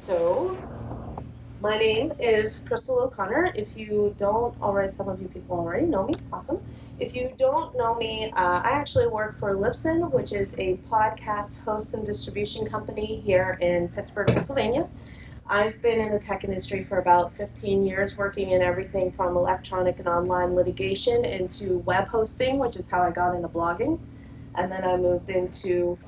So, my name is Crystal O'Connor. If you don't already, some of you people already know me. Awesome. If you don't know me, I actually work for Libsyn, which is a podcast host and distribution company here in Pittsburgh, Pennsylvania. I've been in the tech industry for about 15 years, working in everything from electronic and online litigation into web hosting, which is how I got into blogging. And then I moved into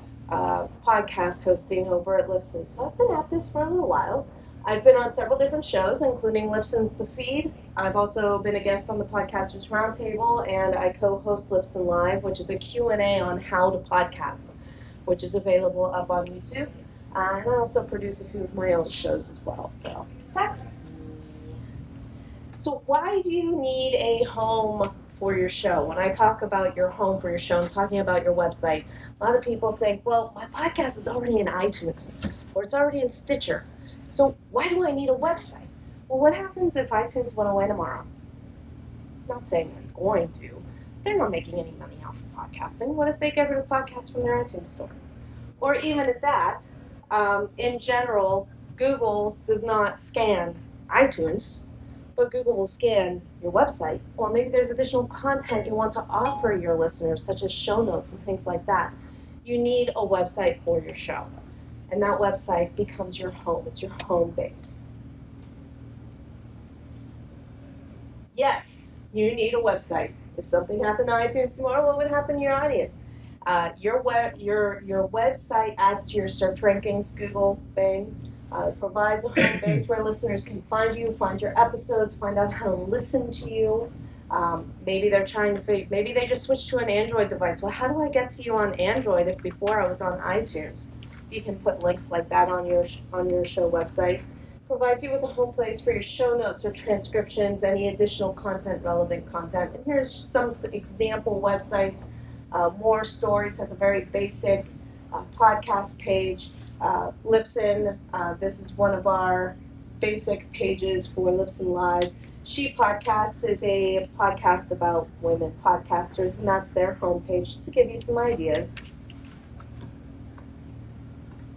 podcast hosting over at Libsyn. So I've been at this for a little while. I've been on several different shows, including Libsyn's The Feed. I've also been a guest on the Podcasters Roundtable, and I co-host Libsyn Live, which is a Q&A on how to podcast, which is available up on YouTube. And I also produce a few of my own shows as well. So that's it. So why do you need a home for your show? When I talk about your home for your show, I'm talking about your website. A lot of people think, well, my podcast is already in iTunes, or it's already in Stitcher. So why do I need a website? Well, what happens if iTunes went away tomorrow? I'm not saying they're going to. They're not making any money off of podcasting. What if they get rid of podcasts from their iTunes store? Or even at that, in general, Google does not scan iTunes, but Google will scan your website. Or maybe there's additional content you want to offer your listeners, such as show notes and things like that. You need a website for your show. And that website becomes your home. It's your home base. Yes, you need a website. If something happened to iTunes tomorrow, what would happen to your audience? Your website adds to your search rankings, Google, Bing. Provides a home base where listeners can find you, find your episodes, find out how to listen to you. Maybe they're maybe they just switched to an Android device. Well, how do I get to you on Android if before I was on iTunes? You can put links like that on your show website. Provides you with a home place for your show notes or transcriptions, any additional content, relevant content. And here's some example websites. More Stories has a very basic podcast page. Libsyn, this is one of our basic pages for Libsyn Live. She Podcasts is a podcast about women podcasters, and that's their homepage, just to give you some ideas.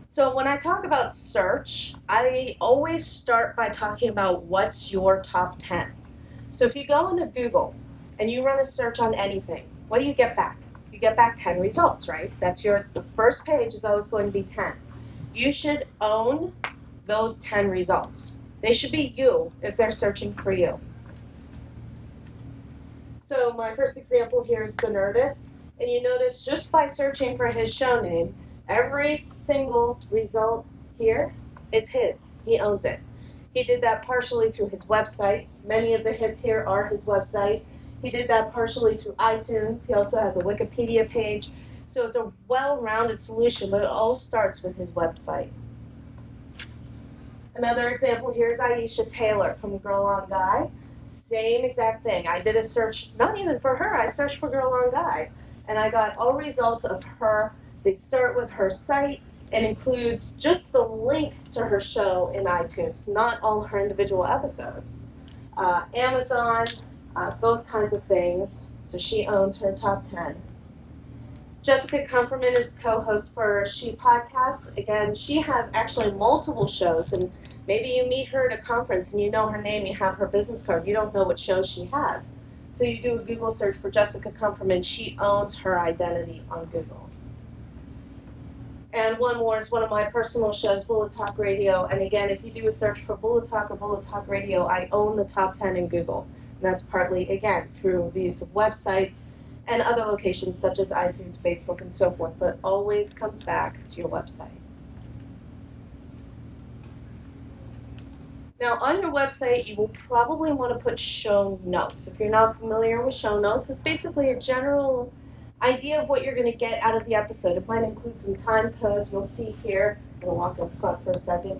So when I talk about search, I always start by talking about what's your top 10. So if you go into Google and you run a search on anything, what do you get back? You get back 10 results, right? The first page is always going to be 10. You should own those 10 results. They should be you if they're searching for you. So my first example here is The Nerdist. And you notice just by searching for his show name, every single result here is his. He owns it. He did that partially through his website. Many of the hits here are his website. He did that partially through iTunes. He also has a Wikipedia page. So it's a well-rounded solution, but it all starts with his website. Another example here is Aisha Taylor from Girl on Guy. Same exact thing. I did a search, not even for her, I searched for Girl on Guy. And I got all results of her. They start with her site and includes just the link to her show in iTunes, not all her individual episodes. Amazon, those kinds of things. So she owns her top 10. Jessica Comferman is co-host for She Podcasts. Again, she has actually multiple shows, and maybe you meet her at a conference and you know her name, you have her business card, you don't know what shows she has. So you do a Google search for Jessica Comferman. She owns her identity on Google. And one more is one of my personal shows, Bullet Talk Radio. And again, if you do a search for Bullet Talk or Bullet Talk Radio, I own the top 10 in Google. And that's partly, again, through the use of websites and other locations such as iTunes, Facebook, and so forth. But it always comes back to your website. Now, on your website, you will probably want to put show notes. If you're not familiar with show notes, it's basically a general idea of what you're going to get out of the episode. It might include some time codes. You'll see here, I'm going to walk in front for a second.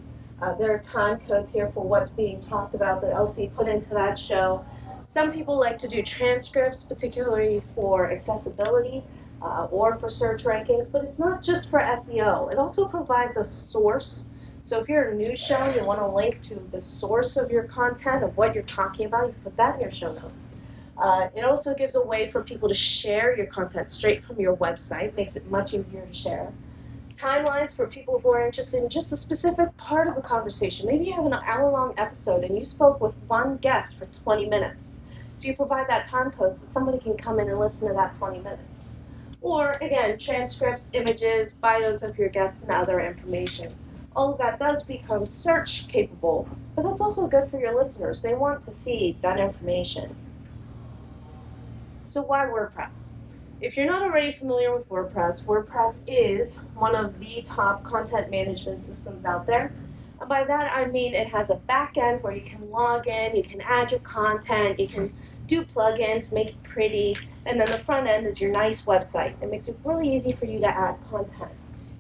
There are time codes here for what's being talked about that Elsie put into that show. Some people like to do transcripts, particularly for accessibility or for search rankings, but it's not just for SEO. It also provides a source. So if you're a news show and you want to link to the source of your content, of what you're talking about, you can put that in your show notes. It also gives a way for people to share your content straight from your website, makes it much easier to share. timelines for people who are interested in just a specific part of the conversation. Maybe you have an hour-long episode and you spoke with one guest for 20 minutes. So you provide that time code so somebody can come in and listen to that 20 minutes. Or, again, transcripts, images, bios of your guests, and other information. All of that does become search capable, but that's also good for your listeners. They want to see that information. So why WordPress? If you're not already familiar with WordPress, WordPress is one of the top content management systems out there. And by that I mean it has a back end where you can log in, you can add your content, you can do plugins, make it pretty, and then the front end is your nice website. It makes it really easy for you to add content.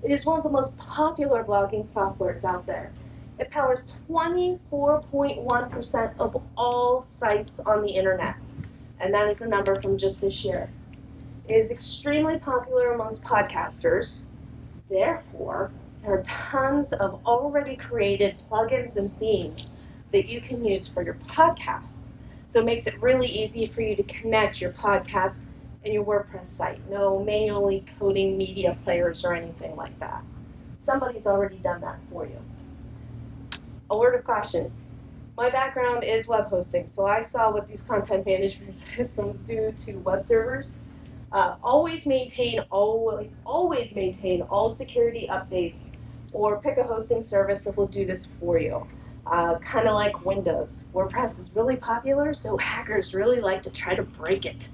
It is one of the most popular blogging softwares out there. It powers 24.1% of all sites on the internet, and that is the number from just this year. It is extremely popular amongst podcasters. Therefore, there are tons of already created plugins and themes that you can use for your podcast. So it makes it really easy for you to connect your podcast and your WordPress site. No manually coding media players or anything like that. Somebody's already done that for you. A word of caution. My background is web hosting, so I saw what these content management systems do to web servers. Always maintain all security updates, or pick a hosting service that will do this for you. Kind of like Windows. WordPress is really popular, so hackers really like to try to break it.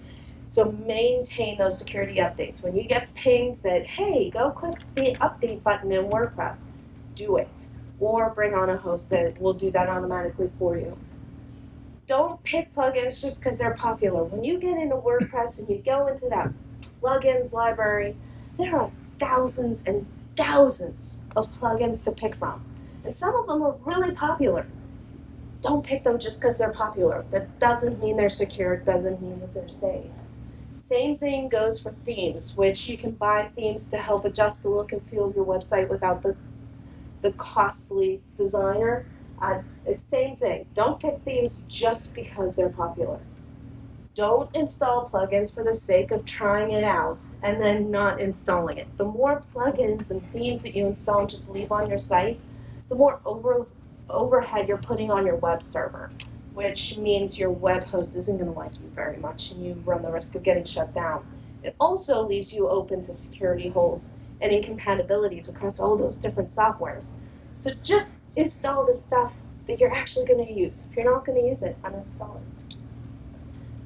So maintain those security updates. When you get pinged that, hey, go click the update button in WordPress, do it. Or bring on a host that will do that automatically for you. Don't pick plugins just because they're popular. When you get into WordPress and you go into that plugins library, there are thousands and thousands of plugins to pick from. And some of them are really popular. Don't pick them just because they're popular. That doesn't mean they're secure. It doesn't mean that they're safe. Same thing goes for themes, which you can buy themes to help adjust the look and feel of your website without the costly designer. It's the same thing. Don't pick themes just because they're popular. Don't install plugins for the sake of trying it out and then not installing it. The more plugins and themes that you install and just leave on your site, the more overhead you're putting on your web server, which means your web host isn't going to like you very much and you run the risk of getting shut down. It also leaves you open to security holes and incompatibilities across all those different softwares. So just install the stuff that you're actually going to use. If you're not going to use it, uninstall it.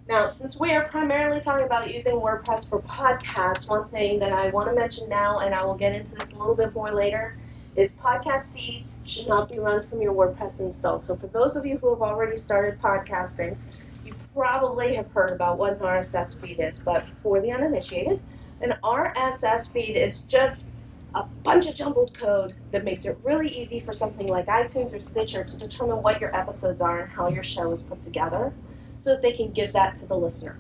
Now, since we are primarily talking about using WordPress for podcasts, one thing that I want to mention now, and I will get into this a little bit more later, is podcast feeds should not be run from your WordPress install. So for those of you who have already started podcasting, you probably have heard about what an RSS feed is, but for the uninitiated, an RSS feed is just a bunch of jumbled code that makes it really easy for something like iTunes or Stitcher to determine what your episodes are and how your show is put together so that they can give that to the listener.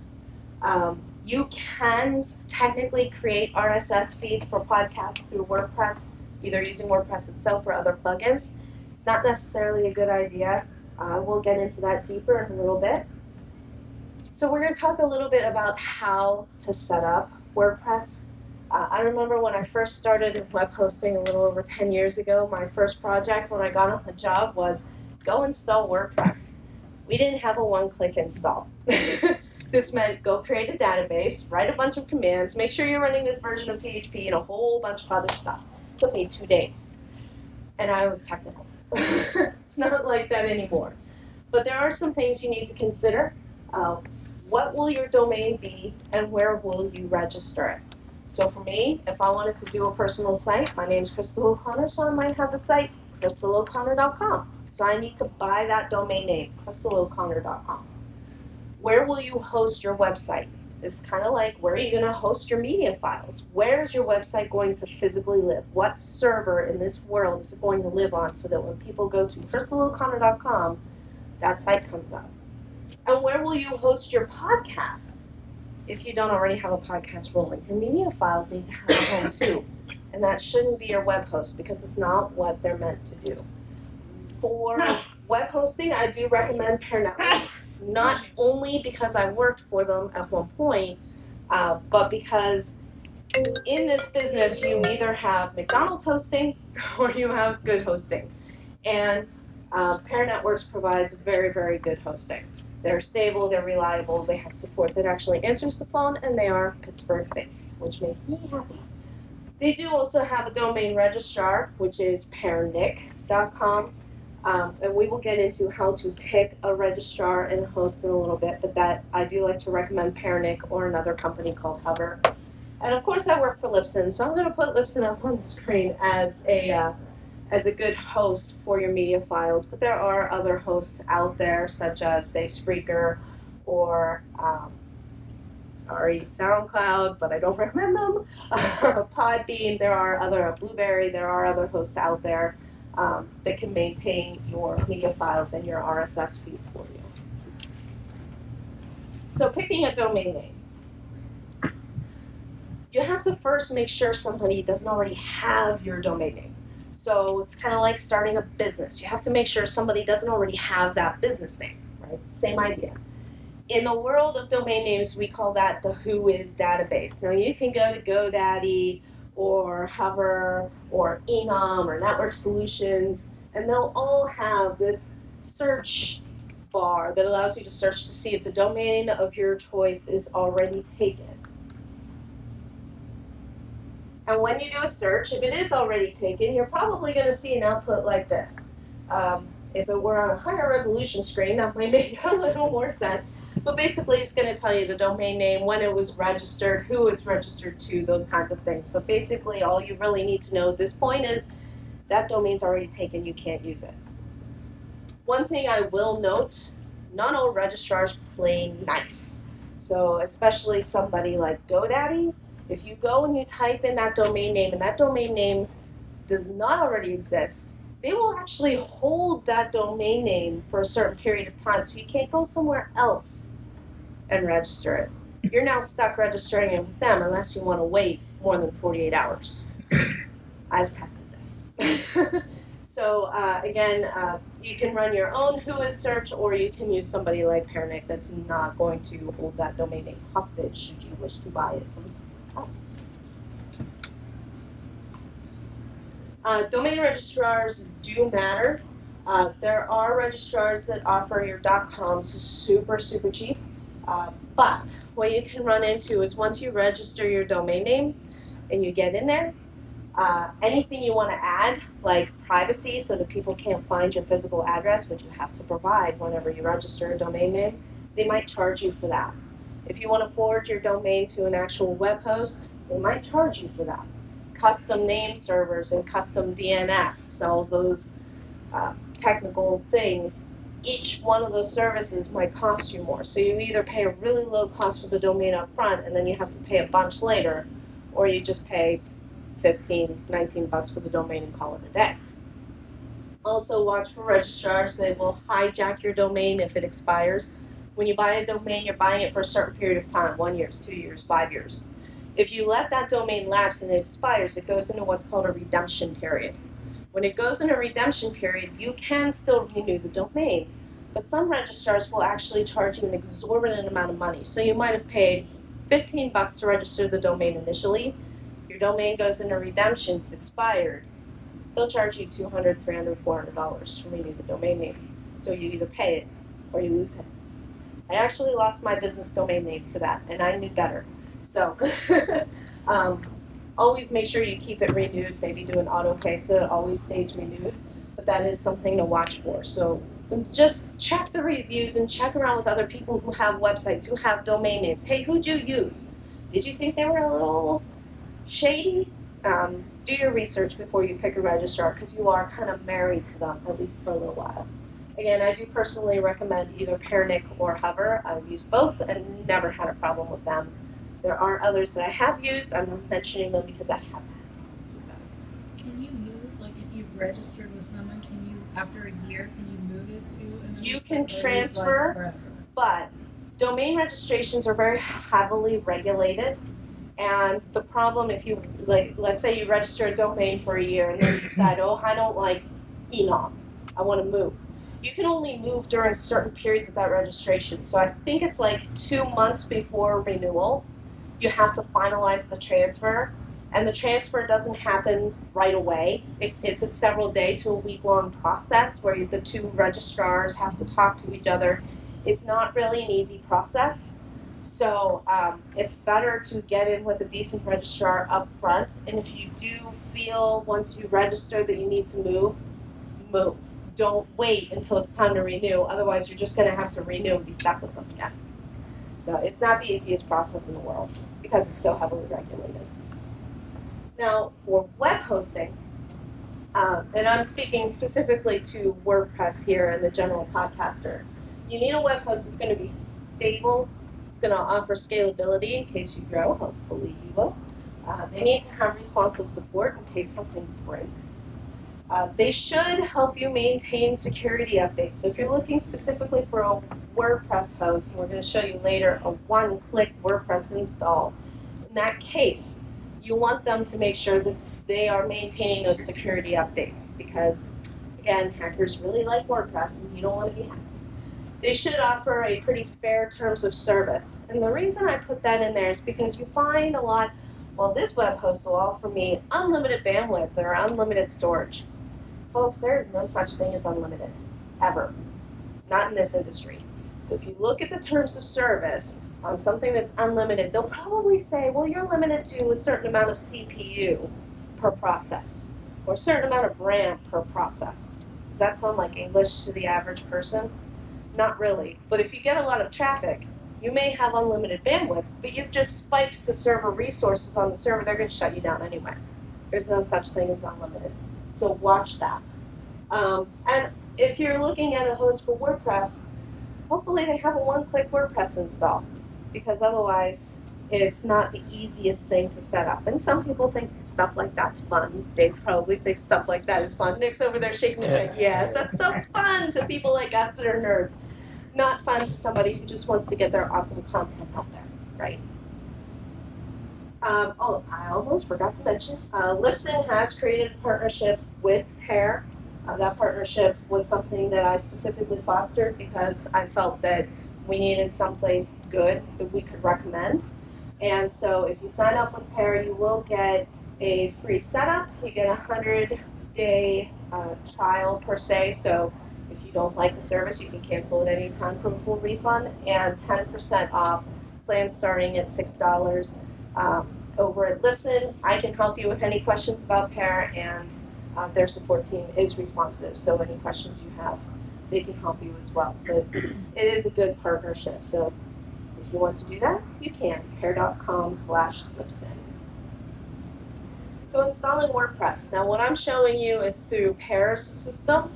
You can technically create RSS feeds for podcasts through WordPress, either using WordPress itself or other plugins. It's not necessarily a good idea. We'll get into that deeper in a little bit. So we're going to talk a little bit about how to set up WordPress. I remember when I first started in web hosting a little over 10 years ago, my first project when I got on the job was go install WordPress. We didn't have a one-click install. This meant go create a database, write a bunch of commands, make sure you're running this version of PHP and a whole bunch of other stuff. It took me 2 days. And I was technical. It's not like that anymore. But there are some things you need to consider. What will your domain be and where will you register it? So for me, if I wanted to do a personal site, my name's Crystal O'Connor, so I might have the site crystaloconnor.com. So I need to buy that domain name, crystaloconnor.com. Where will you host your website? It's kind of like, where are you going to host your media files? Where is your website going to physically live? What server in this world is it going to live on so that when people go to crystaloconnor.com, that site comes up? And where will you host your podcast? If you don't already have a podcast rolling, your media files need to have a home too. And that shouldn't be your web host because it's not what they're meant to do. For web hosting, I do recommend Pair Network, not only because I worked for them at one point, but because In this business, you either have McDonald's hosting or you have good hosting. And Pair Networks provides very, very good hosting. They're stable, they're reliable, they have support that actually answers the phone, and they are Pittsburgh-based, which makes me happy. They do also have a domain registrar, which is pairnick.com. And we will get into how to pick a registrar and host in a little bit, but that I do like to recommend Pairnick or another company called Hover. And of course I work for Libsyn, so I'm going to put Libsyn up on the screen as a good host for your media files, but there are other hosts out there, such as, say, Spreaker or, SoundCloud, but I don't recommend them. Podbean, there are other, Blueberry, there are other hosts out there that can maintain your media files and your RSS feed for you. So picking a domain name. You have to first make sure somebody doesn't already have your domain name. So it's kind of like starting a business. You have to make sure somebody doesn't already have that business name, right? Same idea. In the world of domain names, we call that the Whois database. Now you can go to GoDaddy or Hover or Enom or Network Solutions, and they'll all have this search bar that allows you to search to see if the domain of your choice is already taken. And when you do a search, if it is already taken, you're probably going to see an output like this. If it were on a higher resolution screen, that might make a little more sense. But basically, it's going to tell you the domain name, when it was registered, who it's registered to, those kinds of things. But basically, all you really need to know at this point is that domain's already taken, you can't use it. One thing I will note, not all registrars play nice. So especially somebody like GoDaddy, if you go and you type in that domain name and that domain name does not already exist, they will actually hold that domain name for a certain period of time, so you can't go somewhere else and register it. You're now stuck registering it with them unless you want to wait more than 48 hours. I've tested this. So again, you can run your own Whois search, or you can use somebody like Pairnick that's not going to hold that domain name hostage should you wish to buy it from someone else. Domain registrars do matter. There are registrars that offer your .coms super, super cheap. But what you can run into is once you register your domain name and you get in there, anything you want to add, like privacy so that people can't find your physical address, which you have to provide whenever you register a domain name, they might charge you for that. If you want to forward your domain to an actual web host, they might charge you for that. Custom name servers and custom DNS, all those technical things, each one of those services might cost you more. So you either pay a really low cost for the domain up front and then you have to pay a bunch later, or you just pay 15, 19 bucks for the domain and call it a day. Also watch for registrars. They will hijack your domain if it expires. When you buy a domain, you're buying it for a certain period of time, 1 year, 2 years, 5 years. If you let that domain lapse and it expires, it goes into what's called a redemption period. When it goes into a redemption period, you can still renew the domain, but some registrars will actually charge you an exorbitant amount of money. So you might have paid 15 bucks to register the domain initially. Your domain goes into redemption, it's expired. They'll charge you $200, $300, $400 to renew the domain name. So you either pay it or you lose it. I actually lost my business domain name to that, and I knew better. So always make sure you keep it renewed, maybe do an auto pay so it always stays renewed, but that is something to watch for. So just check the reviews and check around with other people who have websites, who have domain names. Hey, who'd you use? Did you think they were a little shady? Do your research before you pick a registrar because you are kind of married to them, at least for a little while. Again, I do personally recommend either Pairnick or Hover. I've used both and never had a problem with them. There are others that I have used. I'm not mentioning them because I have had problems with them. Can you move, like if you've registered with someone, can you, after a year, can you move it to another? You can transfer, but domain registrations are very heavily regulated. And the problem if you, like, let's say you register a domain for a year and then you decide, oh, I don't like Enom, I want to move. You can only move during certain periods of that registration. So I think it's like 2 months before renewal. you have to finalize the transfer. And the transfer doesn't happen right away. It's a several day to a week-long process where the two registrars have to talk to each other. It's not really an easy process. So it's better to get in with a decent registrar up front. And if you do feel once you register that you need to move, move. Don't wait until it's time to renew. Otherwise, you're just going to have to renew and be stuck with them again. So it's not the easiest process in the world because it's so heavily regulated. Now, for web hosting, and I'm speaking specifically to WordPress here and the general podcaster, you need a web host that's going to be stable. It's going to offer scalability in case you grow. Hopefully you will. They need to have responsive support in case something breaks. They should help you maintain security updates. So if you're looking specifically for a WordPress host, and we're going to show you later a one-click WordPress install, in that case, you want them to make sure that they are maintaining those security updates because, again, hackers really like WordPress and you don't want to be hacked. They should offer a pretty fair terms of service. And the reason I put that in there is because you find a lot, well, this web host will offer me unlimited bandwidth or unlimited storage. Folks, there is no such thing as unlimited, ever. Not in this industry. So if you look at the terms of service on something that's unlimited, they'll probably say, well, you're limited to a certain amount of CPU per process or a certain amount of RAM per process. Does that sound like English to the average person? Not really. But if you get a lot of traffic, you may have unlimited bandwidth, but you've just spiked the server resources on the server. They're going to shut you down anyway. There's no such thing as unlimited. So watch that. And if you're looking at a host for WordPress, hopefully they have a one-click WordPress install, because otherwise it's not the easiest thing to set up. And some people think stuff like that's fun. They probably think stuff like that is fun. Nick's over there shaking his head. Yes, that stuff's fun to people like us that are nerds. Not fun to somebody who just wants to get their awesome content out there, right? Oh, I almost forgot to mention, Libsyn has created a partnership with Pair. That partnership was something that I specifically fostered because I felt that we needed someplace good that we could recommend. And so if you sign up with Pair, you will get a free setup. You get a 100-day trial per se. So if you don't like the service, you can cancel at any time for a full refund. And 10% off, plans starting at $6. Over at Libsyn, I can help you with any questions about Pair, and their support team is responsive. So any questions you have, they can help you as well. So it is a good partnership. So if you want to do that, you can. Pair.com/Libsyn. So installing WordPress. Now what I'm showing you is through Pair's system,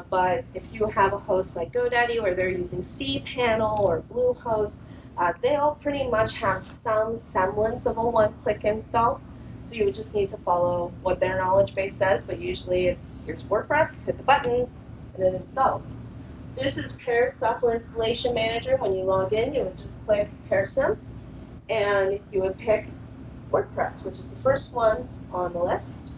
but if you have a host like GoDaddy where they're using cPanel or Bluehost, they all pretty much have some semblance of a one-click install. So you would just need to follow what their knowledge base says, but usually it's here's WordPress, hit the button, and it installs. This is Pair's Software Installation Manager. When you log in, you would just click PairSim, and you would pick WordPress, which is the first one on the list.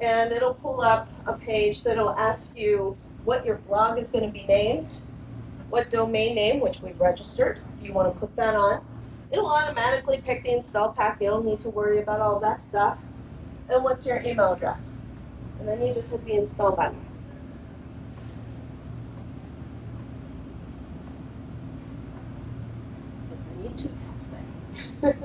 And it'll pull up a page that'll ask you what your blog is going to be named, what domain name, which we've registered, if you want to put that on. It'll automatically pick the install path. You don't need to worry about all that stuff. And what's your email address? And then you just hit the install button. I need two taps there.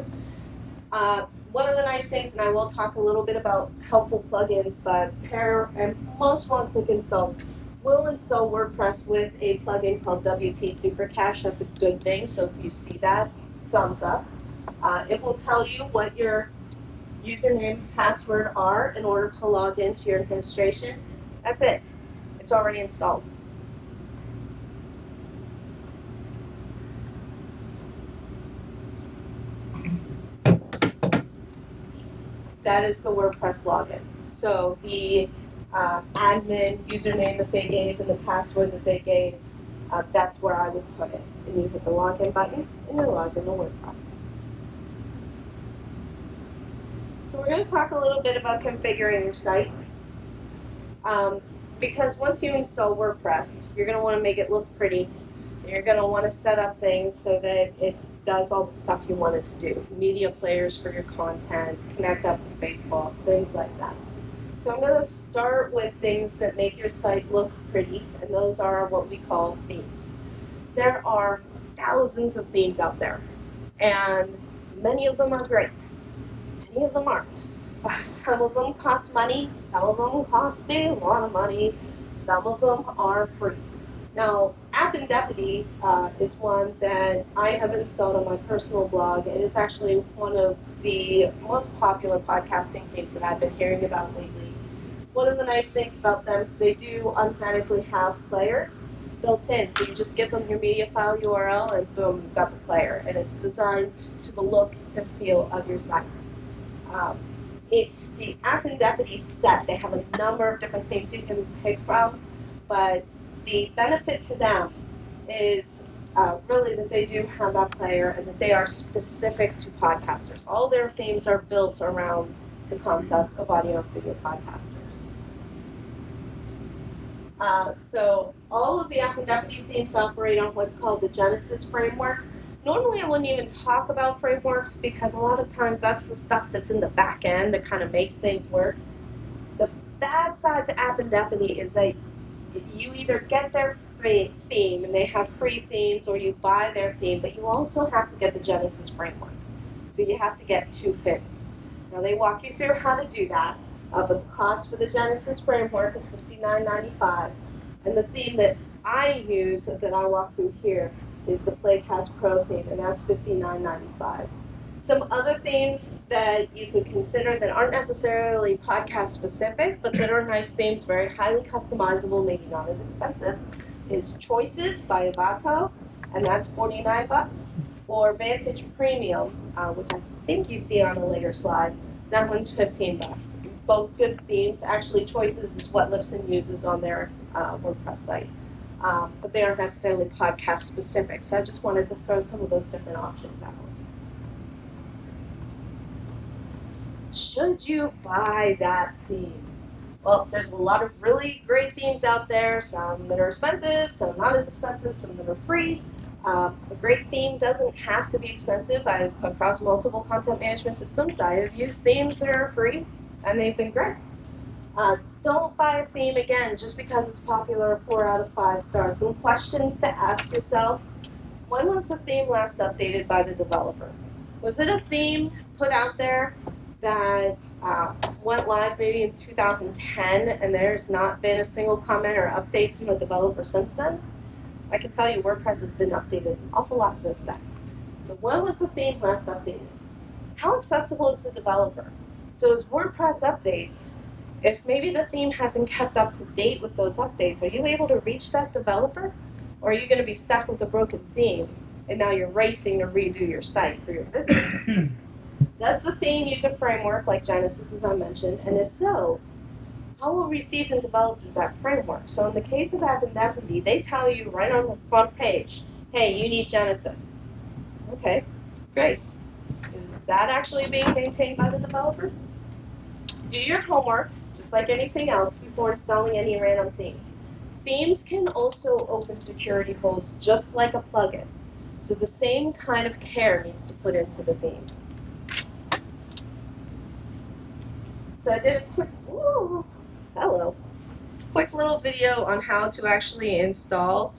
One of the nice things, and I will talk a little bit about helpful plugins, but Pair and most one-click installs will install WordPress with a plugin called WP Supercache. That's a good thing, so if you see that, thumbs up. It will tell you what your username and password are in order to log into your administration. That's it. It's already installed. That is the WordPress login. So the admin username that they gave and the password that they gave, that's where I would put it. And you hit the login button and you're logged into WordPress. So we're going to talk a little bit about configuring your site. Because once you install WordPress, you're going to want to make it look pretty. You're going to want to set up things so that it does all the stuff you want it to do. Media players for your content, connect up to Facebook, things like that. So I'm going to start with things that make your site look pretty, and those are what we call themes. There are thousands of themes out there, and many of them are great. Many of them aren't. Some of them cost money, some of them cost a lot of money, some of them are free. Now, App and Deputy is one that I have installed on my personal blog. It is actually one of the most popular podcasting themes that I've been hearing about lately. One of the nice things about them is they do automatically have players built in. So you just give them your media file URL and boom, you've got the player. And it's designed to the look and feel of your site. The App and Deputy set, they have a number of different themes you can pick from, but the benefit to them is really that they do have that player and that they are specific to podcasters. All their themes are built around the concept of audio and video podcasters. So all of the App and Deputy themes operate on what's called the Genesis framework. Normally I wouldn't even talk about frameworks because a lot of times that's the stuff that's in the back end that kind of makes things work. The bad side to App and Deputy is that you either get their free theme and they have free themes, or you buy their theme, but you also have to get the Genesis framework. So you have to get two things. Now they walk you through how to do that, but the cost for the Genesis framework is $59.95, and the theme that I use that I walk through here is the Playcast Pro theme, and that's $59.95. Some other themes that you could consider that aren't necessarily podcast specific, but that are nice themes, very highly customizable, maybe not as expensive, is Choices by Avato, and that's $49, or Vantage Premium, which I think you see on a later slide. That one's $15. Both good themes. Actually, Choices is what Libsyn uses on their WordPress site, but they aren't necessarily podcast specific. So I just wanted to throw some of those different options out. Should you buy that theme? Well, there's a lot of really great themes out there, some that are expensive, some not as expensive, some that are free. A great theme doesn't have to be expensive. I've across multiple content management systems, I have used themes that are free, and they've been great. Don't buy a theme again just because it's popular 4 out of 5 stars. Some questions to ask yourself: when was the theme last updated by the developer? Was it a theme put out there that went live maybe in 2010 and there's not been a single comment or update from the developer since then? I can tell you WordPress has been updated an awful lot since then. So when was the theme last updated? How accessible is the developer? So as WordPress updates, if maybe the theme hasn't kept up to date with those updates, are you able to reach that developer? Or are you going to be stuck with a broken theme and now you're racing to redo your site for your visitors? Does the theme use a framework like Genesis, as I mentioned? And if so, how well received and developed is that framework? So in the case of App and Deputy, they tell you right on the front page, hey, you need Genesis. Okay, great. Is that actually being maintained by the developer? Do your homework, just like anything else, before installing any random theme. Themes can also open security holes just like a plugin. So the same kind of care needs to put into the theme. So I did a quick little video on how to actually install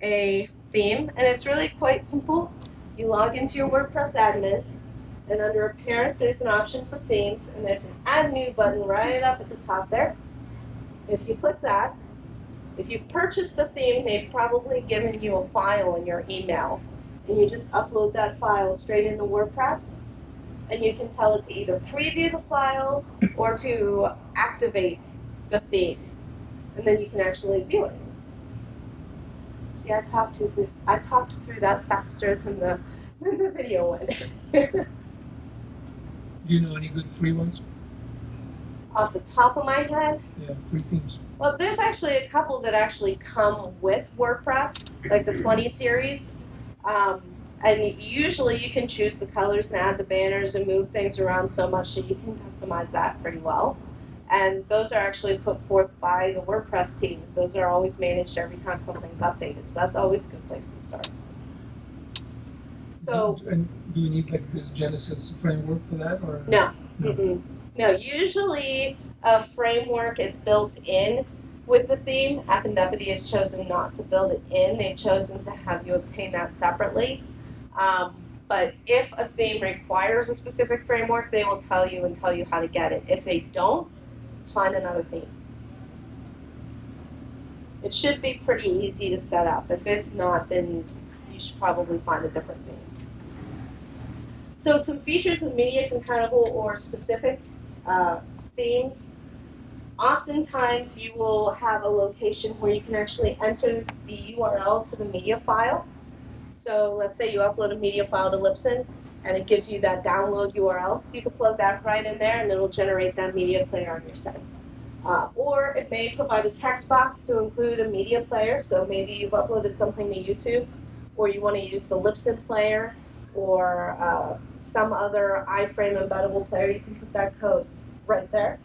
a theme, and it's really quite simple. You log into your WordPress admin, and under Appearance there's an option for themes, and there's an Add New button right up at the top there. If you click that, if you've purchased a theme, they've probably given you a file in your email, and you just upload that file straight into WordPress. And you can tell it to either preview the file or to activate the theme. And then you can actually view it. See, I talked through that faster than the video went. Do you know any good free ones? Off the top of my head? Yeah, free themes. Well, there's actually a couple that actually come with WordPress, like the 20 series. And usually you can choose the colors and add the banners and move things around so much that you can customize that pretty well. And those are actually put forth by the WordPress teams. Those are always managed every time something's updated. So that's always a good place to start. So And do we need like this Genesis framework for that, or? no. No. Mm-mm. No, usually a framework is built in with the theme. App and Deputy has chosen not to build it in. They've chosen to have you obtain that separately. But if a theme requires a specific framework, they will tell you how to get it. If they don't, find another theme. It should be pretty easy to set up. If it's not, then you should probably find a different theme. So some features of media compatible or specific themes. Oftentimes you will have a location where you can actually enter the URL to the media file. So let's say you upload a media file to Libsyn and it gives you that download URL. You can plug that right in there and it'll generate that media player on your site. Or it may provide a text box to include a media player. So maybe you've uploaded something to YouTube or you want to use the Libsyn player or some other iframe embeddable player. You can put that code right there.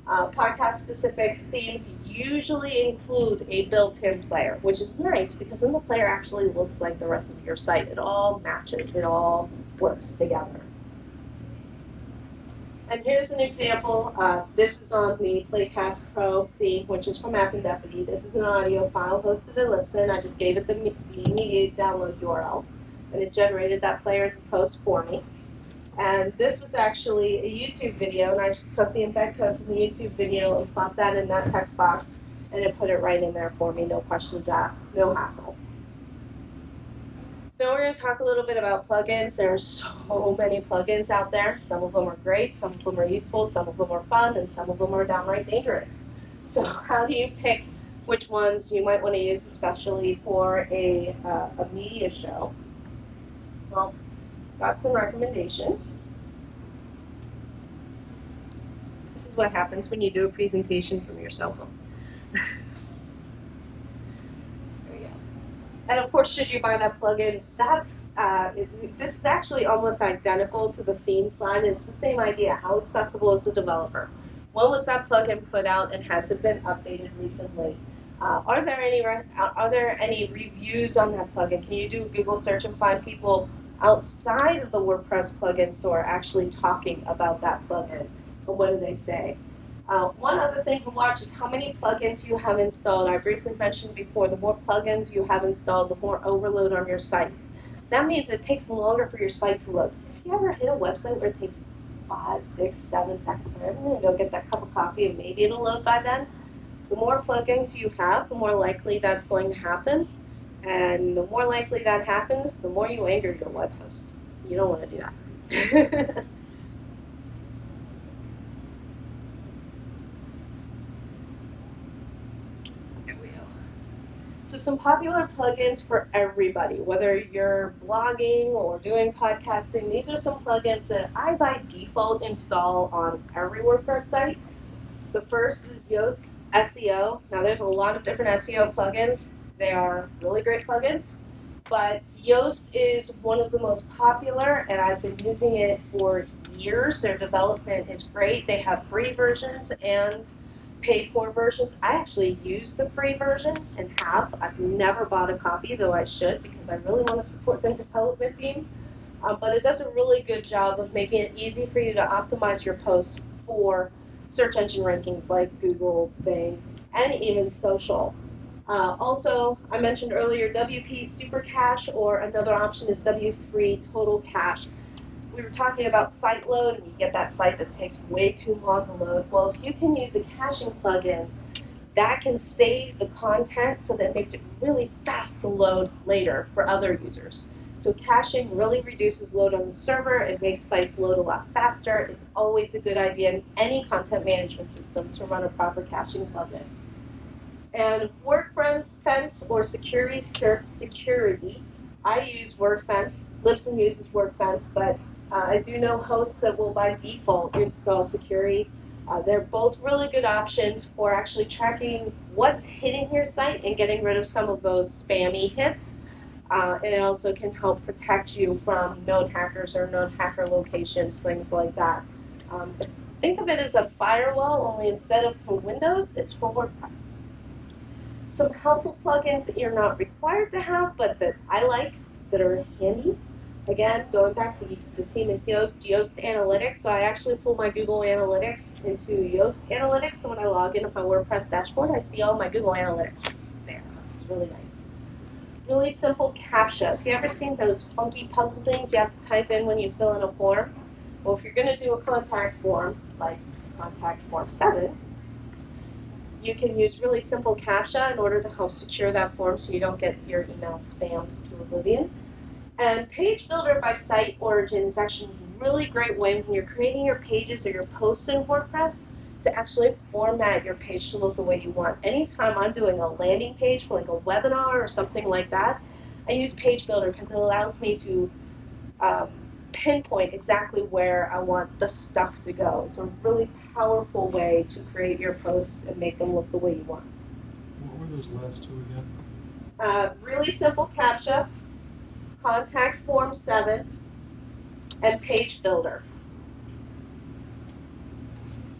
Podcast-specific themes usually include a built-in player, which is nice because then the player actually looks like the rest of your site. It all matches. It all works together. And here's an example. This is on the Playcast Pro theme, which is from App and Deputy. This is an audio file hosted in Libsyn. I just gave it the immediate download URL, and it generated that player in post for me. And this was actually a YouTube video, and I just took the embed code from the YouTube video and plopped that in that text box, and it put it right in there for me, no questions asked, no hassle. So now we're going to talk a little bit about plugins. There are so many plugins out there. Some of them are great, some of them are useful, some of them are fun, and some of them are downright dangerous. So how do you pick which ones you might want to use, especially for a media show? Well, got some recommendations. This is what happens when you do a presentation from your cell phone. There we go. And of course, should you buy that plugin, this is actually almost identical to the theme slide. It's the same idea. How accessible is the developer? When was that plugin put out, and has it been updated recently? Are there any reviews on that plugin? Can you do a Google search and find people outside of the WordPress plugin store actually talking about that plugin? And what do they say? One other thing to watch is how many plugins you have installed. I briefly mentioned before, the more plugins you have installed, the more overload on your site. That means it takes longer for your site to load. If you ever hit a website where it takes 5, 6, 7 seconds, I'm going to go get that cup of coffee and maybe it'll load by then. The more plugins you have, the more likely that's going to happen. And the more likely that happens, the more you anger your web host. You don't want to do that. There we go. So some popular plugins for everybody, whether you're blogging or doing podcasting, these are some plugins that I by default install on every WordPress site. The first is Yoast SEO. Now there's a lot of different SEO plugins. They are really great plugins, but Yoast is one of the most popular, and I've been using it for years. Their development is great. They have free versions and paid for versions. I actually use the free version and have. I've never bought a copy, though I should, because I really want to support their development team. But it does a really good job of making it easy for you to optimize your posts for search engine rankings like Google, Bing, and even social. Also, I mentioned earlier WP Super Cache, or another option is W3 Total Cache. We were talking about site load, and you get that site that takes way too long to load. Well, if you can use the caching plugin, that can save the content so that it makes it really fast to load later for other users. So caching really reduces load on the server. It makes sites load a lot faster. It's always a good idea in any content management system to run a proper caching plugin. And WordFence or security. I use WordFence. Libsyn uses WordFence, but I do know hosts that will by default install security. They're both really good options for actually tracking what's hitting your site and getting rid of some of those spammy hits. And it also can help protect you from known hackers or known hacker locations, things like that. Think of it as a firewall, only instead of for Windows, it's for WordPress. Some helpful plugins that you're not required to have, but that I like, that are handy. Again, going back to the team in Yoast Analytics. So I actually pull my Google Analytics into Yoast Analytics. So when I log into my WordPress dashboard, I see all my Google Analytics there. It's really nice. Really simple CAPTCHA. If you ever seen those funky puzzle things you have to type in when you fill in a form, well, if you're going to do a contact form, like contact form 7, you can use really simple CAPTCHA in order to help secure that form so you don't get your email spammed to oblivion. And Page Builder by Site Origin is actually a really great way when you're creating your pages or your posts in WordPress to actually format your page to look the way you want. Anytime I'm doing a landing page for like a webinar or something like that, I use Page Builder because it allows me to pinpoint exactly where I want the stuff to go. It's a really powerful way to create your posts and make them look the way you want. What were those last two again? Really simple CAPTCHA, Contact Form 7, and Page Builder.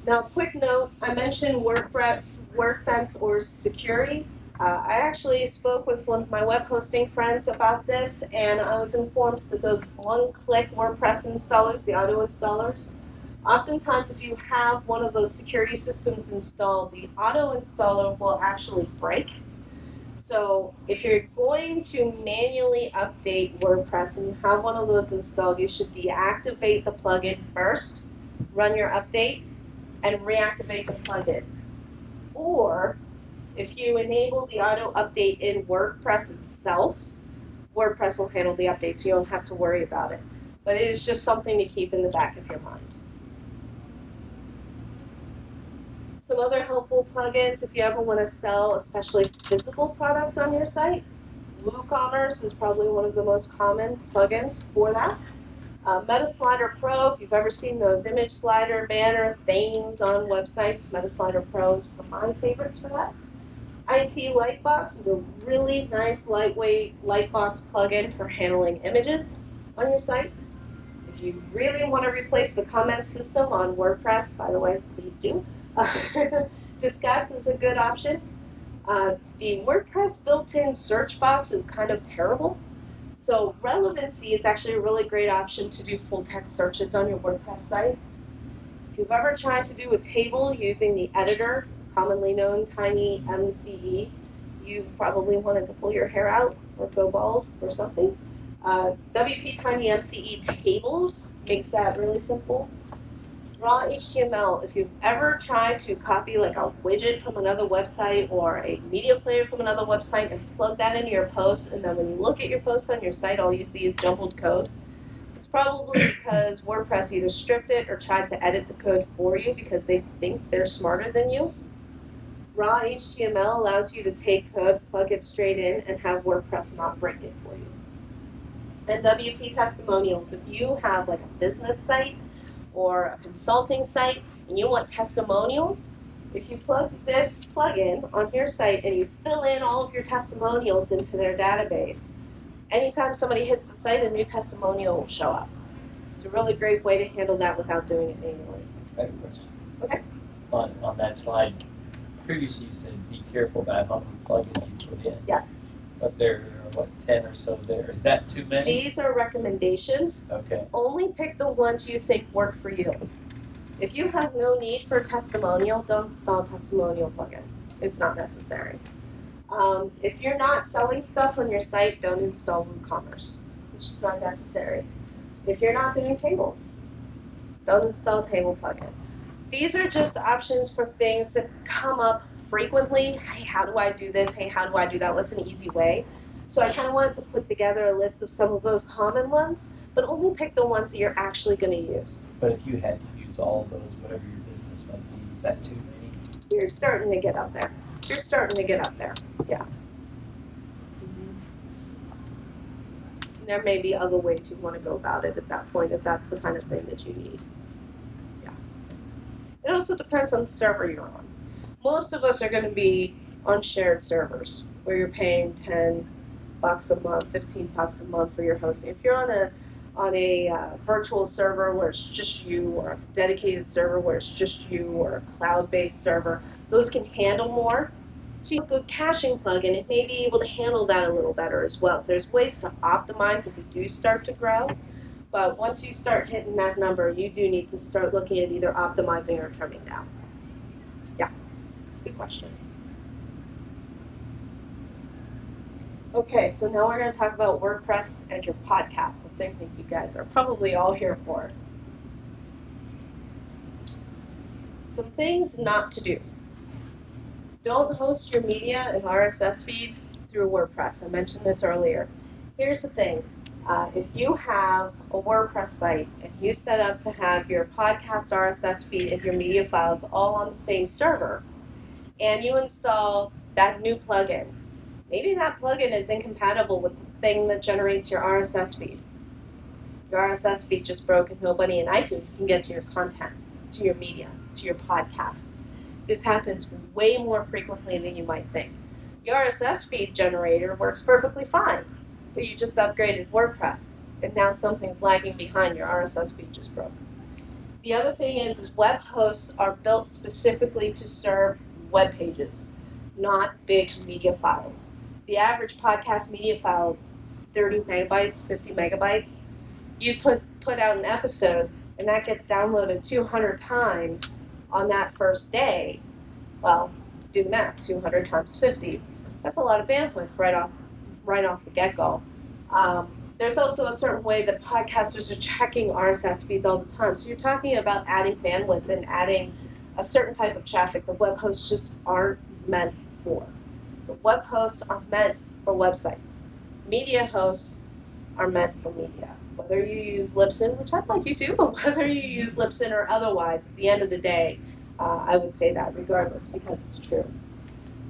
Now, quick note, I mentioned WordFence or Security. I actually spoke with one of my web hosting friends about this, and I was informed that those one-click WordPress installers, the auto installers, oftentimes if you have one of those security systems installed, the auto installer will actually break. So if you're going to manually update WordPress and you have one of those installed, you should deactivate the plugin first, run your update, and reactivate the plugin. Or if you enable the auto update in WordPress itself, WordPress will handle the update so you don't have to worry about it. But it is just something to keep in the back of your mind. Some other helpful plugins if you ever want to sell especially physical products on your site. WooCommerce is probably one of the most common plugins for that. MetaSlider Pro, if you've ever seen those image slider banner themes on websites, MetaSlider Pro is one of my favorites for that. IT Lightbox is a really nice lightweight Lightbox plugin for handling images on your site. If you really want to replace the comment system on WordPress, by the way, please do. Discuss is a good option. The WordPress built-in search box is kind of terrible. So Relevancy is actually a really great option to do full text searches on your WordPress site. If you've ever tried to do a table using the editor, commonly known Tiny MCE, you've probably wanted to pull your hair out or go bald or something. WP Tiny MCE tables makes that really simple. Raw HTML, if you've ever tried to copy like a widget from another website or a media player from another website and plug that into your post, and then when you look at your post on your site, all you see is jumbled code, it's probably because WordPress either stripped it or tried to edit the code for you because they think they're smarter than you. Raw HTML allows you to take code, plug it straight in, and have WordPress not break it for you. And WP Testimonials, if you have like a business site or a consulting site and you want testimonials, if you plug this plugin on your site and you fill in all of your testimonials into their database, anytime somebody hits the site, a new testimonial will show up. It's a really great way to handle that without doing it manually. I have a question. Okay. On that slide, previously you said be careful about how many plugins you put in. Yeah. But there are, 10 or so there. Is that too many? These are recommendations. Okay. Only pick the ones you think work for you. If you have no need for a testimonial, don't install a testimonial plugin. It's not necessary. If you're not selling stuff on your site, don't install WooCommerce. It's just not necessary. If you're not doing tables, don't install a table plugin. These are just options for things that come up frequently. Hey, how do I do this? Hey, how do I do that? What's an easy way? So I kind of wanted to put together a list of some of those common ones, but only pick the ones that you're actually going to use. But if you had to use all of those, whatever your business might be, is that too many? You're starting to get up there. Yeah. There may be other ways you want to go about it at that point if that's the kind of thing that you need. Yeah. It also depends on the server you're on. Most of us are going to be on shared servers where you're paying $10 a month, $15 a month for your hosting. If you're on on a virtual server where it's just you, or a dedicated server where it's just you, or a cloud-based server. Those can handle more. So you have a good caching plugin, it may be able to handle that a little better as well. So there's ways to optimize if you do start to grow. But once you start hitting that number, you do need to start looking at either optimizing or trimming down. Yeah, good question. Okay, so now we're going to talk about WordPress and your podcast, the thing that you guys are probably all here for. Some things not to do. Don't host your media and RSS feed through WordPress. I mentioned this earlier. Here's the thing. If you have a WordPress site and you set up to have your podcast RSS feed and your media files all on the same server, and you install that new plugin, maybe that plugin is incompatible with the thing that generates your RSS feed. Your RSS feed just broke and nobody in iTunes can get to your content, to your media, to your podcast. This happens way more frequently than you might think. The RSS feed generator works perfectly fine, but you just upgraded WordPress, and now something's lagging behind. Your RSS feed just broke. The other thing is web hosts are built specifically to serve web pages, not big media files. The average podcast media file is 30 megabytes, 50 megabytes. You put out an episode, and that gets downloaded 200 times on that first day. Well, do the math, 200 times 50. That's a lot of bandwidth right off the get-go. There's also a certain way that podcasters are checking RSS feeds all the time. So you're talking about adding bandwidth and adding a certain type of traffic that web hosts just aren't meant for. So web hosts are meant for websites. Media hosts are meant for media. Whether you use Libsyn, which I'd like you to, but whether you use Libsyn or otherwise, at the end of the day, I would say that regardless because it's true.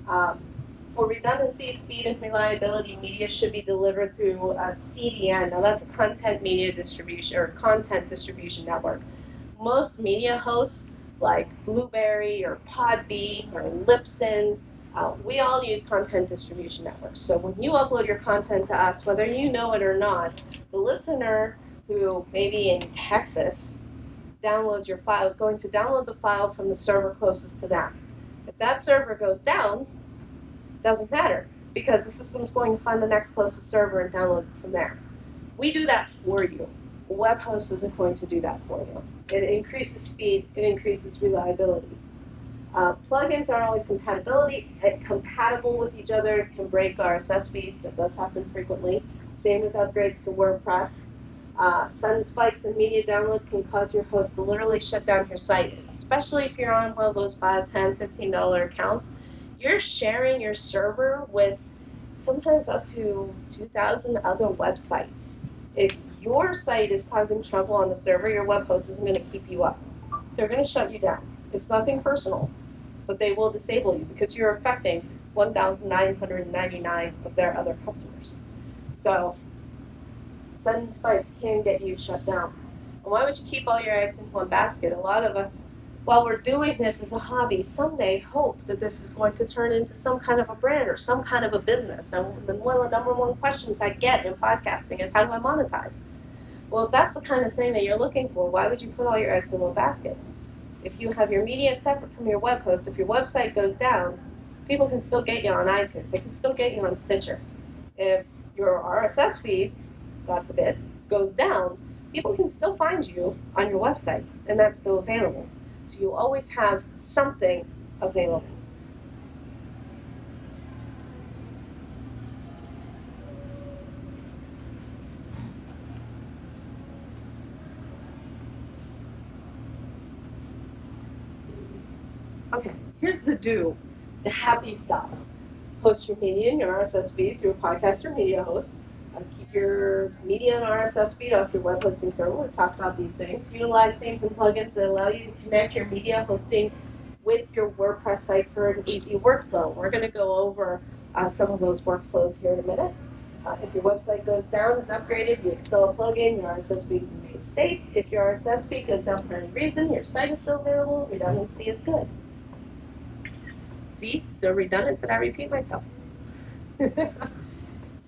For redundancy, speed, and reliability, media should be delivered through a CDN. Now that's a content media distribution or content distribution network. Most media hosts like Blueberry or Podbean or Libsyn, we all use content distribution networks. So when you upload your content to us, whether you know it or not, the listener who maybe in Texas downloads your file is going to download the file from the server closest to them. If that server goes down, it doesn't matter because the system's going to find the next closest server and download it from there. We do that for you. A web host isn't going to do that for you. It increases speed, it increases reliability. Plugins aren't always compatible with each other. It can break RSS feeds. That does happen frequently. Same with upgrades to WordPress. Sudden spikes in media downloads can cause your host to literally shut down your site, especially if you're on one of those $5, $10, $15 accounts. You're sharing your server with sometimes up to 2,000 other websites. If your site is causing trouble on the server, your web host isn't going to keep you up. They're going to shut you down. It's nothing personal, but they will disable you because you're affecting 1,999 of their other customers. So sudden spikes can get you shut down. And why would you keep all your eggs in one basket? A lot of us, while we're doing this as a hobby, someday hope that this is going to turn into some kind of a brand or some kind of a business. And one of the number one questions I get in podcasting is, how do I monetize? Well, if that's the kind of thing that you're looking for, why would you put all your eggs in one basket? If you have your media separate from your web host, if your website goes down, people can still get you on iTunes. They can still get you on Stitcher. If your RSS feed, God forbid, goes down, people can still find you on your website, and that's still available. So you always have something available. Okay, here's the do, the happy stuff. Host your media and your RSS feed through a podcast or media host. Keep your media and RSS feed off your web hosting server. We've talked about these things. Utilize themes and plugins that allow you to connect your media hosting with your WordPress site for an easy workflow. We're going to go over some of those workflows here in a minute. If your website goes down, is upgraded, you install a plugin, your RSS feed can be made safe. If your RSS feed goes down for any reason, your site is still available, redundancy is good. See, so redundant that I repeat myself.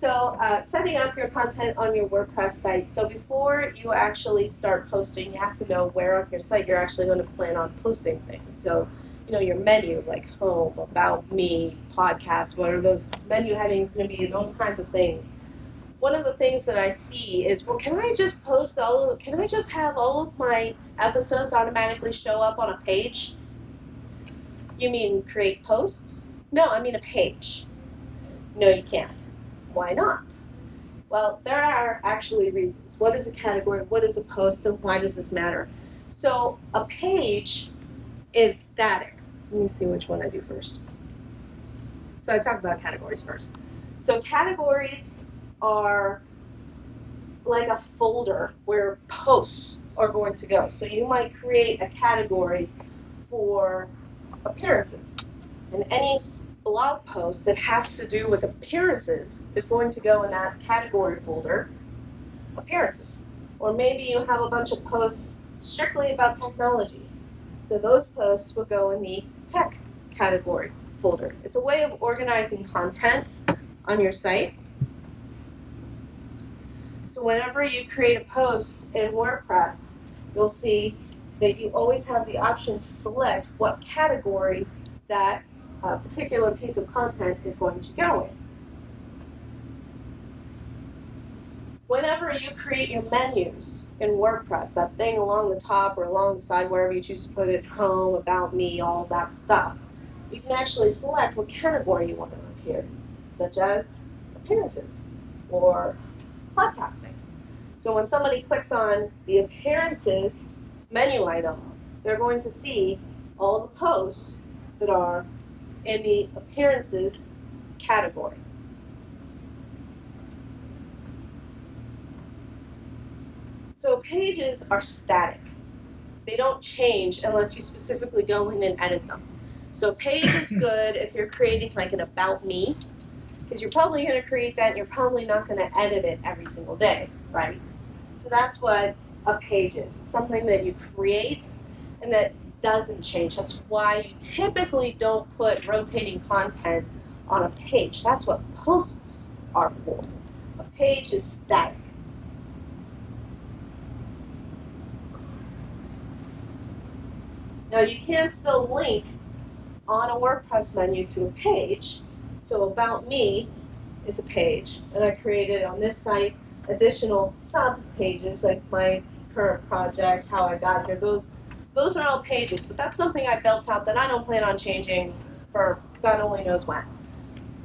So setting up your content on your WordPress site. So before you actually start posting, you have to know where on your site you're actually going to plan on posting things. So, your menu, like home, about me, podcast, what are those menu headings going to be, those kinds of things. One of the things that I see is, well, can I just have all of my episodes automatically show up on a page? You mean create posts? No, I mean a page. No, you can't. Why not? Well, there are actually reasons. What is a category? What is a post? And why does this matter? So a page is static. Let me see which one I do first. So I talk about categories first. So categories are like a folder where posts are going to go. So you might create a category for appearances. And any blog post that has to do with appearances is going to go in that category folder, appearances. Or maybe you have a bunch of posts strictly about technology. So those posts will go in the tech category folder. It's a way of organizing content on your site. So whenever you create a post in WordPress, you'll see that you always have the option to select what category that particular piece of content is going to go in. Whenever you create your menus in WordPress, that thing along the top or along the side, wherever you choose to put it, home, about me, all that stuff, you can actually select what category you want to appear, such as appearances or podcasting. So when somebody clicks on the appearances menu item, they're going to see all the posts that are in the appearances category. So pages are static. They don't change unless you specifically go in and edit them. So a page is good if you're creating like an about me, because you're probably going to create that and you're probably not going to edit it every single day, right? So that's what a page is. It's something that you create and that doesn't change. That's why you typically don't put rotating content on a page. That's what posts are for. A page is static. Now you can still link on a WordPress menu to a page. So about me is a page, and I created on this site additional sub pages like my current project, how I got here. Those are all pages, but that's something I built out that I don't plan on changing for God only knows when.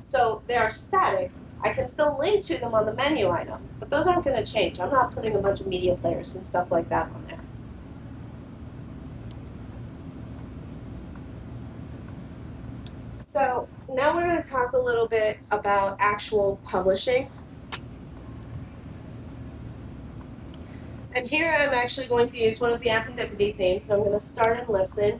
So they are static. I can still link to them on the menu item, but those aren't going to change. I'm not putting a bunch of media players and stuff like that on there. So now we're going to talk a little bit about actual publishing. And here I'm actually going to use one of the Appendipity themes, and I'm going to start in Libsyn,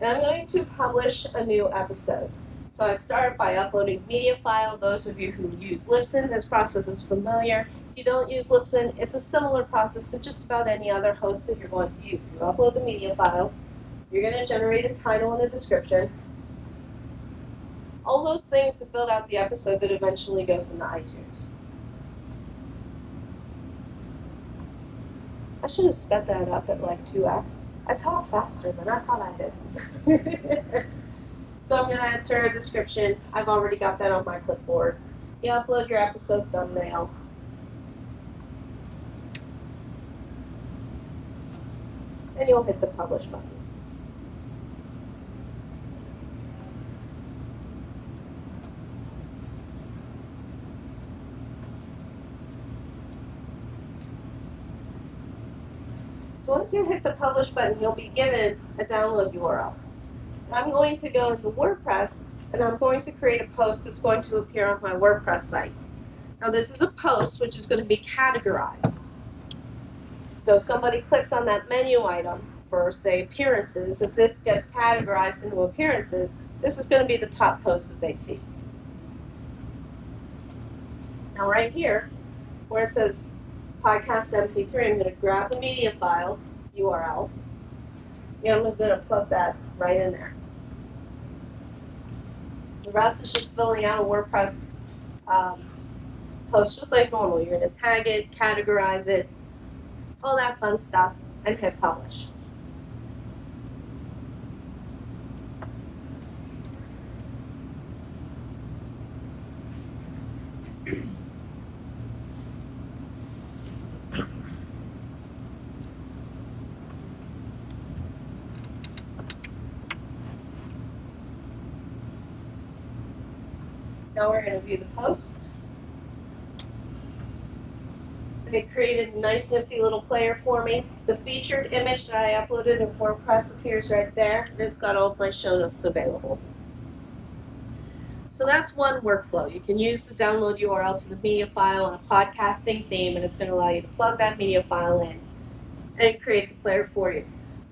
and I'm going to publish a new episode. So I start by uploading media file. Those of you who use Libsyn, this process is familiar. If you don't use Libsyn, it's a similar process to just about any other host that you're going to use. You upload the media file, you're going to generate a title and a description, all those things to build out the episode that eventually goes into iTunes. I should have sped that up at like 2x. I talk faster than I thought I did. So I'm going to enter a description. I've already got that on my clipboard. You upload your episode thumbnail. And you'll hit the publish button. So once you hit the publish button, you'll be given a download URL. I'm going to go into WordPress, and I'm going to create a post that's going to appear on my WordPress site. Now this is a post which is going to be categorized. So if somebody clicks on that menu item for, say, appearances, if this gets categorized into appearances, this is going to be the top post that they see. Now right here, where it says podcast MP3, I'm going to grab the media file URL, and I'm going to plug that right in there. The rest is just filling out a WordPress post just like normal. You're going to tag it, categorize it, all that fun stuff, and hit publish. Now we're going to view the post. And it created a nice nifty little player for me. The featured image that I uploaded in WordPress appears right there, and it's got all of my show notes available. So that's one workflow. You can use the download URL to the media file and a podcasting theme, and it's going to allow you to plug that media file in, and it creates a player for you.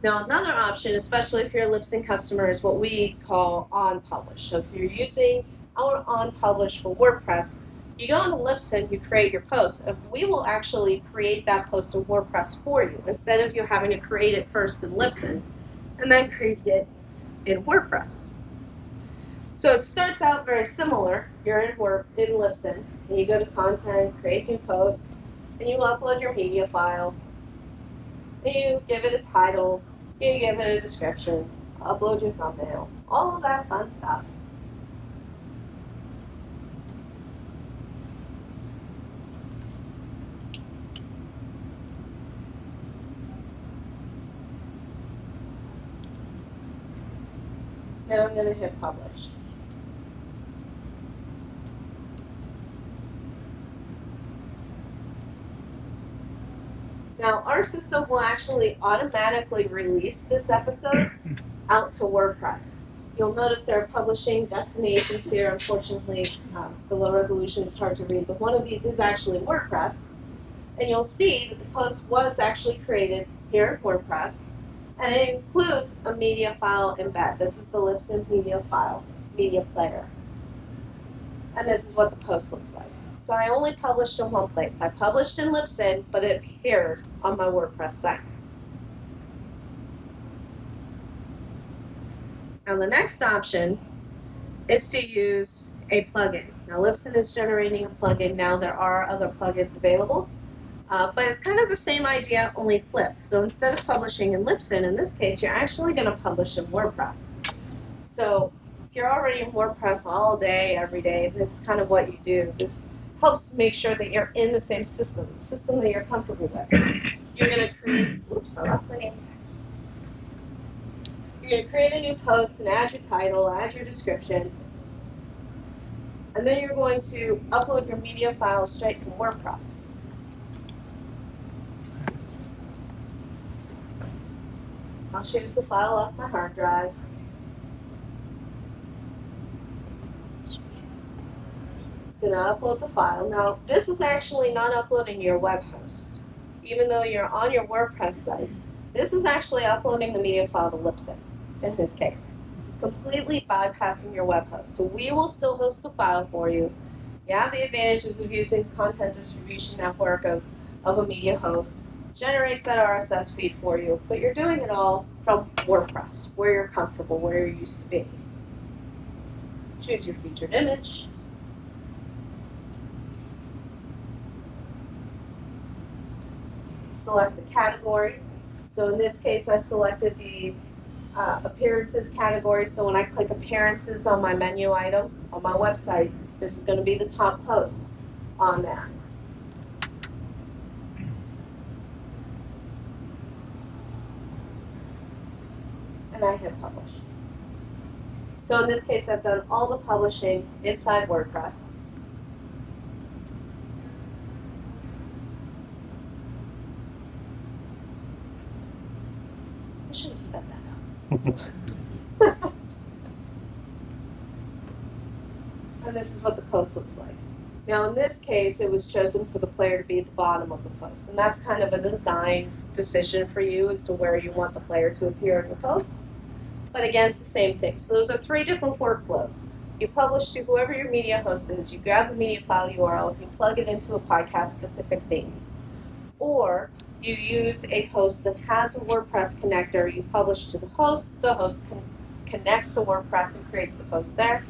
Now, another option, especially if you're a Libsyn customer, is what we call on-publish. So if you're using our on-publish for WordPress, you go into Libsyn, you create your post, and we will actually create that post in WordPress for you, instead of you having to create it first in Libsyn and then create it in WordPress. So it starts out very similar. You're in Libsyn, and you go to content, create new post, and you upload your media file, and you give it a title, you give it a description, upload your thumbnail, all of that fun stuff. Now I'm going to hit publish. Now our system will actually automatically release this episode out to WordPress. You'll notice there are publishing destinations here. Unfortunately, the low resolution is hard to read, but one of these is actually WordPress. And you'll see that the post was actually created here in WordPress. And it includes a media file embed. This is the Libsyn media file, media player. And this is what the post looks like. So I only published in one place. I published in Libsyn, but it appeared on my WordPress site. Now the next option is to use a plugin. Now Libsyn is generating a plugin now. There are other plugins available. But it's kind of the same idea, only flipped. So instead of publishing in Libsyn, in this case, you're actually going to publish in WordPress. So if you're already in WordPress all day, every day, this is kind of what you do. This helps make sure that you're in the same system, the system that you're comfortable with. You're going to create, oops, I lost my name tag. You're going to create a new post and add your title, add your description. And then you're going to upload your media file straight from WordPress. I'll choose the file off my hard drive. It's going to upload the file. Now, this is actually not uploading your web host. Even though you're on your WordPress site, this is actually uploading the media file to Libsyn, in this case. It's completely bypassing your web host. So we will still host the file for you. You have the advantages of using content distribution network of a media host. Generates that RSS feed for you, but you're doing it all from WordPress, where you're comfortable, where you're used to be. Choose your featured image. Select the category. So in this case, I selected the appearances category. So when I click appearances on my menu item on my website, this is going to be the top post on that. And I hit publish. So in this case, I've done all the publishing inside WordPress. I should have spelled that out. And this is what the post looks like. Now in this case, it was chosen for the player to be at the bottom of the post. And that's kind of a design decision for you as to where you want the player to appear in your post. But again, it's the same thing. So those are three different workflows. You publish to whoever your media host is, you grab the media file URL, you plug it into a podcast-specific theme. Or you use a host that has a WordPress connector, you publish to the host connects to WordPress and creates the post there.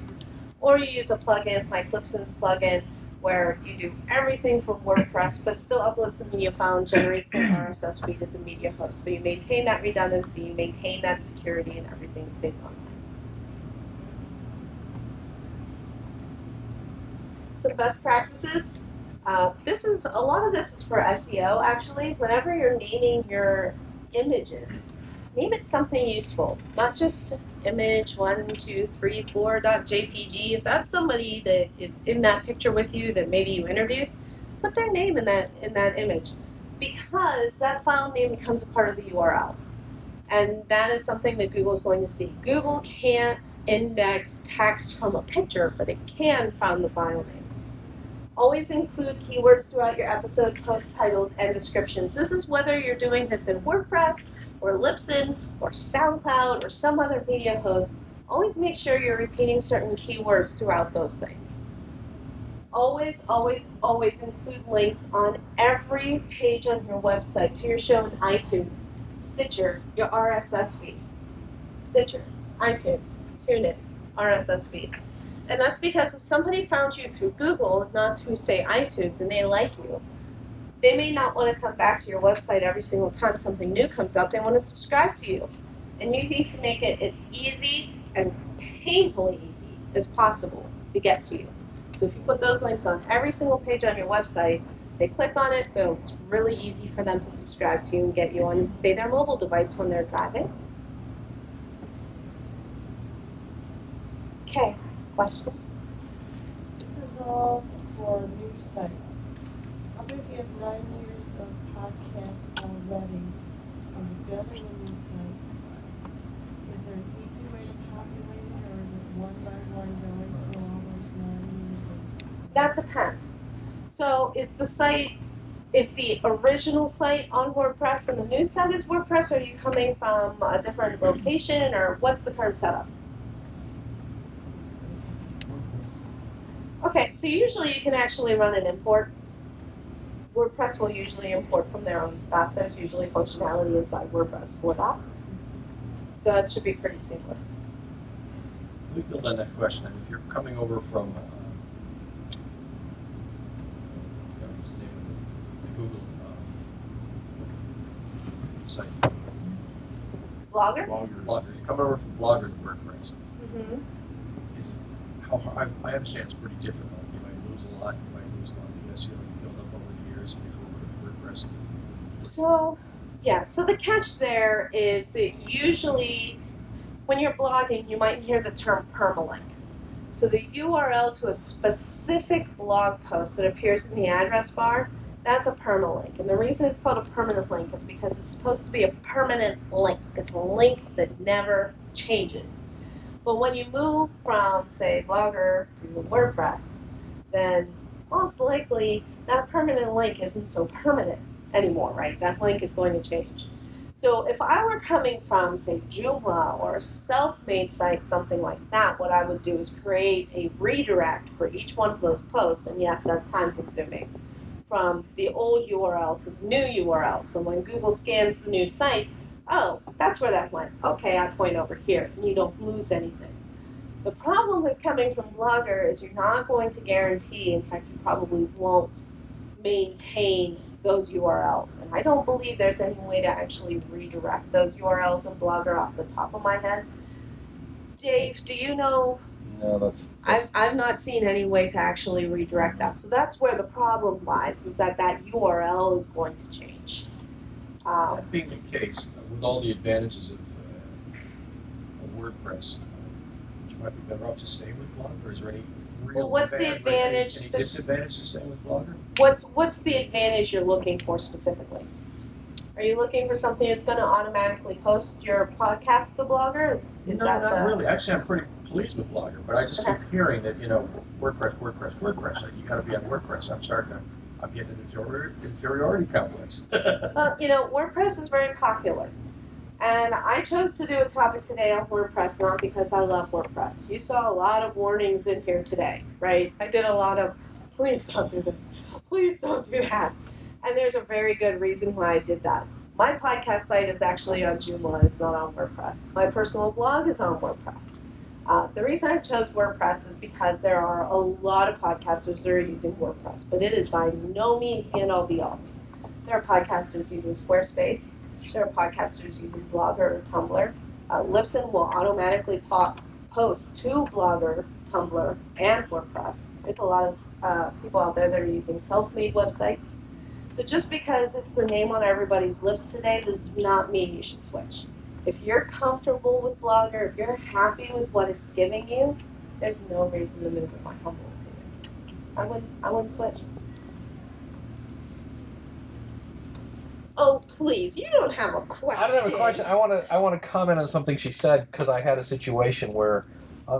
Or you use a plugin like Libsyn's plugin where you do everything from WordPress, but still uploads the media file and generates the RSS feed at the media host. So you maintain that redundancy, you maintain that security, and everything stays on time. Some best practices. A lot of this is for SEO actually. Whenever you're naming your images, name it something useful, not just image 1234.jpg. If that's somebody that is in that picture with you that maybe you interviewed, put their name in that image, because that file name becomes a part of the URL, and that is something that Google is going to see. Google can't index text from a picture, but it can from the file name. Always include keywords throughout your episode, post titles, and descriptions. This is whether you're doing this in WordPress or Libsyn or SoundCloud or some other media host. Always make sure you're repeating certain keywords throughout those things. Always, always, always include links on every page on your website to your show in iTunes, Stitcher, your RSS feed. Stitcher, iTunes, TuneIn, RSS feed. And that's because if somebody found you through Google, not through, say, iTunes, and they like you, they may not want to come back to your website every single time something new comes up. They want to subscribe to you. And you need to make it as easy and painfully easy as possible to get to you. So if you put those links on every single page on your website, they click on it, boom, it's really easy for them to subscribe to you and get you on, say, their mobile device when they're driving. Okay. Questions? This is all for a new site. How many of you have 9 years of podcasts already and you're building a new site? Is there an easy way to populate it, or is it one by one going through all those 9 years? That depends. So is the original site on WordPress and the new site is WordPress, or are you coming from a different location, or what's the current setup? Okay, so usually you can actually run an import. WordPress will usually import from their own stuff. There's usually functionality inside WordPress for that. So that should be pretty seamless. Let me build on that question. If you're coming over from, what's the name of the Google site? Blogger? Blogger. You're coming over from Blogger to WordPress. Mm-hmm. Is how hard, I understand it's pretty difficult. You might lose a lot. You might lose a lot of the SEO you build up over the years and you go over to WordPress. So the catch there is that usually when you're blogging, you might hear the term permalink. So the URL to a specific blog post that appears in the address bar, that's a permalink. And the reason it's called a permanent link is because it's supposed to be a permanent link. It's a link that never changes. But when you move from, say, Blogger to WordPress, then most likely that permanent link isn't so permanent anymore, right? That link is going to change. So if I were coming from, say, Joomla or a self-made site, something like that, what I would do is create a redirect for each one of those posts, and yes, that's time-consuming, from the old URL to the new URL. So when Google scans the new site, oh, that's where that went. Okay, I point over here, and you don't lose anything. The problem with coming from Blogger is you're not going to guarantee, in fact, you probably won't maintain those URLs. And I don't believe there's any way to actually redirect those URLs in Blogger off the top of my head. Dave, do you know? No, that's I've not seen any way to actually redirect that. So that's where the problem lies, is that URL is going to change. That being the case, with all the advantages of WordPress, you might be better off to stay with Blogger. Is there any real Well, what's the advantage? Any disadvantage to staying with Blogger? What's the advantage you're looking for specifically? Are you looking for something that's going to automatically post your podcast to Blogger? Is No, that not the... really. Actually, I'm pretty pleased with Blogger, but I just keep hearing that, WordPress. Like, you got to be on WordPress. I'm getting an inferiority complex. Well, WordPress is very popular. And I chose to do a topic today on WordPress, not because I love WordPress. You saw a lot of warnings in here today, right? I did a lot of, please don't do this. Please don't do that. And there's a very good reason why I did that. My podcast site is actually on Joomla. It's not on WordPress. My personal blog is on WordPress. The reason I chose WordPress is because there are a lot of podcasters that are using WordPress, but it is by no means the end-all be-all. There are podcasters using Squarespace. There are podcasters using Blogger or Tumblr. Libsyn will automatically post to Blogger, Tumblr, and WordPress. There's a lot of people out there that are using self-made websites. So just because it's the name on everybody's lips today does not mean you should switch. If you're comfortable with Blogger, if you're happy with what it's giving you, there's no reason to move, in my humble opinion. I wouldn't switch. Oh, please, you don't have a question. I don't have a question. I want to comment on something she said because I had a situation where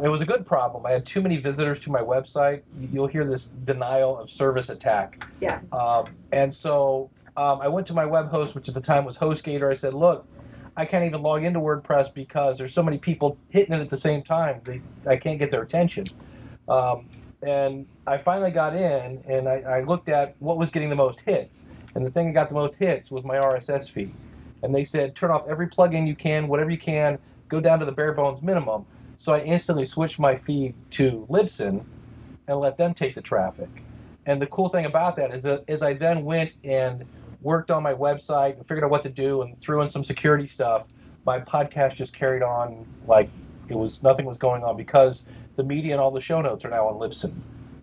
it was a good problem. I had too many visitors to my website. You'll hear this denial of service attack. Yes. And so I went to my web host, which at the time was HostGator. I said, look, I can't even log into WordPress because there's so many people hitting it at the same time. I can't get their attention. And I finally got in, and I looked at what was getting the most hits. And the thing that got the most hits was my RSS feed. And they said, turn off every plugin you can, whatever you can, go down to the bare bones minimum. So I instantly switched my feed to Libsyn and let them take the traffic. And the cool thing about that is that as I then went and worked on my website and figured out what to do and threw in some security stuff, my podcast just carried on like nothing was going on because the media and all the show notes are now on Libsyn.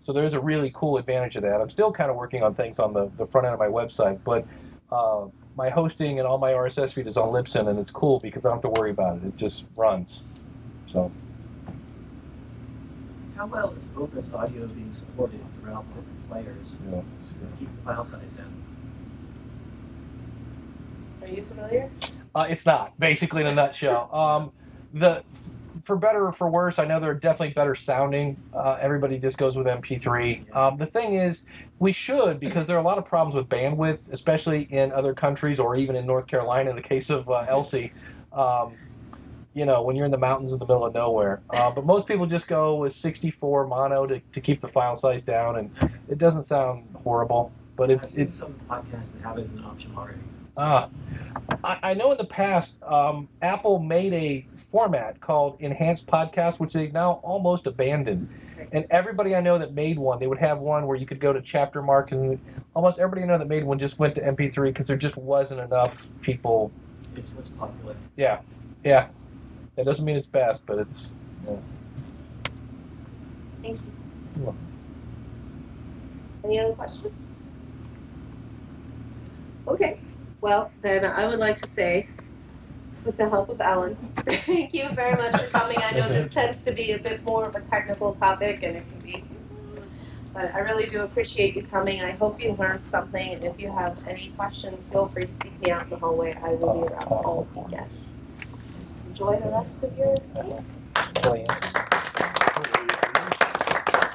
So there's a really cool advantage of that. I'm still kind of working on things on the front end of my website, but my hosting and all my RSS feed is on Libsyn, and it's cool because I don't have to worry about it. It just runs. So. How well is Opus Audio being supported throughout different players Yeah. to keep the file size down? Are you familiar? It's not, basically, in a nutshell. For better or for worse, I know they're definitely better sounding. Everybody just goes with MP3. The thing is, we should, because there are a lot of problems with bandwidth, especially in other countries or even in North Carolina in the case of Elsie. When you're in the mountains in the middle of nowhere. But most people just go with 64 mono to keep the file size down, and it doesn't sound horrible. But I've seen some podcasts that have it as an option already. I know in the past, Apple made a format called Enhanced Podcast, which they've now almost abandoned. And everybody I know that made one, they would have one where you could go to chapter mark, and almost everybody I know that made one just went to MP3 because there just wasn't enough people. It's what's popular. Yeah. That doesn't mean it's best, but it's. Yeah. Thank you. You're welcome. Any other questions? Okay. Well, then I would like to say, with the help of Alan, thank you very much for coming. I know this tends to be a bit more of a technical topic, and it can be, but I really do appreciate you coming. I hope you learned something, and if you have any questions, feel free to seek me out in the hallway. I will be around all weekend. Enjoy the rest of your day. Brilliant.